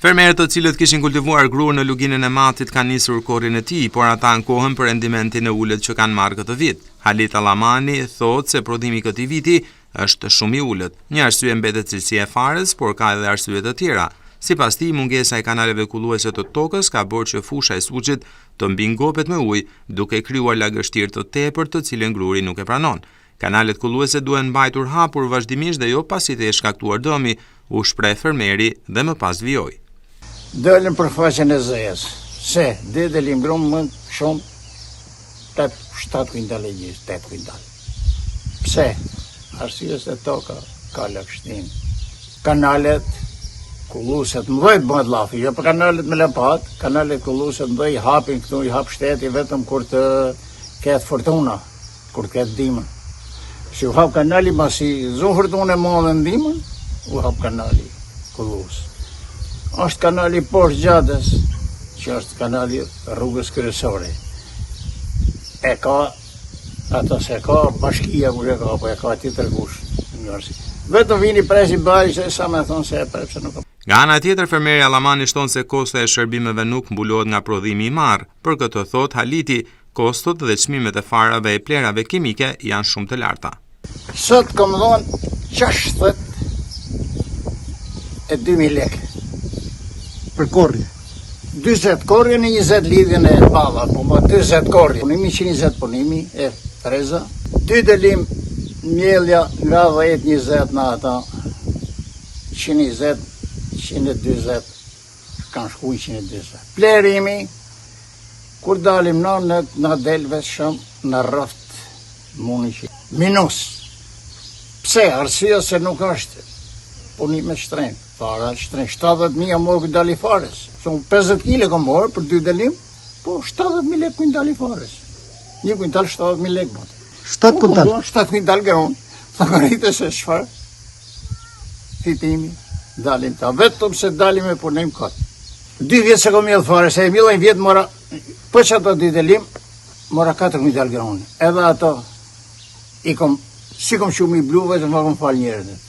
Fermerët të cilët kishin kultivuar grur në luginën e Matit kanë nisur korrin e tij, por ata ankohen për rendimentin e ulët që kanë marrë këtë vit. Halit Allamani thotë se prodhimi këtij viti është shumë i ulët. Një arsye mbetet cilësia e farës, por ka edhe arsye të tjera. Sipas tij, mungesa e kanaleve kulluese të tokës ka bërë që fusha e Suçit të mbingopet me ujë, duke krijuar lagështirë të tepërt të cilën gruri nuk e pranon. Kanalet kulluese duhen mbajtur hapur vazhdimisht dhe jo pasi të shkaktuar dëmi, u shpreh fermeri dhe më pas vijoi. Dëllën për faqen e zëjes, se dhe limgrum më shumë 7 kuintal e gjisë, 8 kuintal. Pse? Arsye se toka ka lagështim. Kanalet kulluset mëdhej bëhet llafi, jo për kanalet me lapat, kanalet kulluset mëdhej hapin këtu, i hap shteti vetëm kur të ketë fortuna, kur të ketë dimën. Si u hap kanali masi zonë fortunë e madhe ndimën, u hap kanali kullus. Është kanali poshtë gjatës, që është kanali rrugës kryesore. E ka, ato se ka bashkia kur e ka, po e ka tjetër kush. Vetëm vini presi bari që sa me thonë se e prepse nuk ka. Nga ana tjetër, fermeri Allamani shton se kosta e shërbimeve nuk mbulohet nga prodhimi i marr. Për këtë thot Haliti, kostot dhe çmimet e farave e plerave kimike janë shumë të larta. Sot kam dhënë 62.000 lekë. Për korrje? 20 korrje në 20 lidhjen e balla, po më 20 korrje. Punimi 120 punimi e freza. 2 delim mjellja nga 10-20 në ata. 120, 120, kanë shku 120. Plerimi, kur dalim në delve shumë në rëft muni që. Minus. Pse? Arsye se nuk është punime shtrenjtë. Fara shtrenjtë. 70.000 morë këtë dali fares. Shumë 50 kile kom morë për 2 delim, po 70.000 lekë këtë dali fares. 1 kuintal 70.000 lekë bote. 7 kuintal? 7 kuintal gronë. Sa kërite se shfarë. Fitimi, dalim ta. Vetëm se dalim e punim këtë. 2 vjetë se kom mjellë fares, e mjellën vjetë mora, për që ato 2 delim, mora 4 kuintal gronë. Edhe ato, si kom shumë i bluve, të më kom falë njerëzit.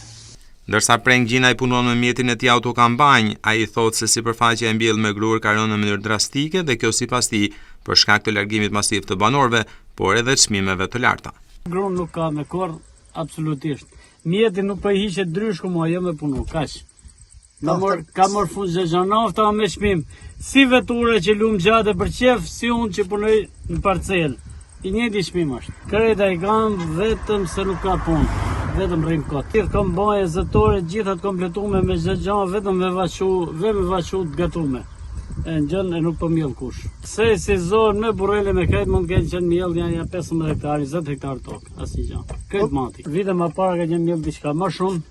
Ndërsa Preng Gjina i punon me mjetin e tij autokampanj, ai thotë se sipërfaqja e mbjellë me grur ka rënë në mënyrë drastike dhe kjo sipas tij për shkak të largimit masiv të banorëve, por edhe çmimeve të larta. Grun nuk ka me korr absolutisht. Mjeti nuk po i hiqet dryshku, mo jo me punu, kaq. Ka marrë fund zezanofta me çmim. Si veture që lum gjate për qef, si unë që punoj në parcel. I njëjti çmim është. Kreta i kam vetëm se nuk ka punë. Vetëm rrim kot. Gjithë kom baje zëtore, gjithat kompletume me zëgjan, vetëm me vaqu të gatume. E në gjënë e nuk po mjellë kush. Se si zonë me burele me krejt mund kënë qenë mjellë janë 15 hektari, 20 hektar tokë, asë një gjanë. Krejt mati. Vite ma para ka qenë mjellë diçka ma shumë,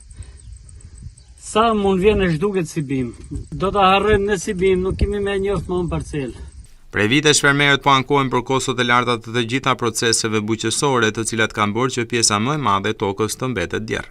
sa mund vjen e shduket si bim. Do të harrem në si bim, nuk kemi me njoftë më në parcelë. Prej vitesh fermerët po ankohen për kostot e larta të gjitha proceseve bujqësore, të cilat kanë bërë që pjesa më e madhe e tokës të mbetet djerë.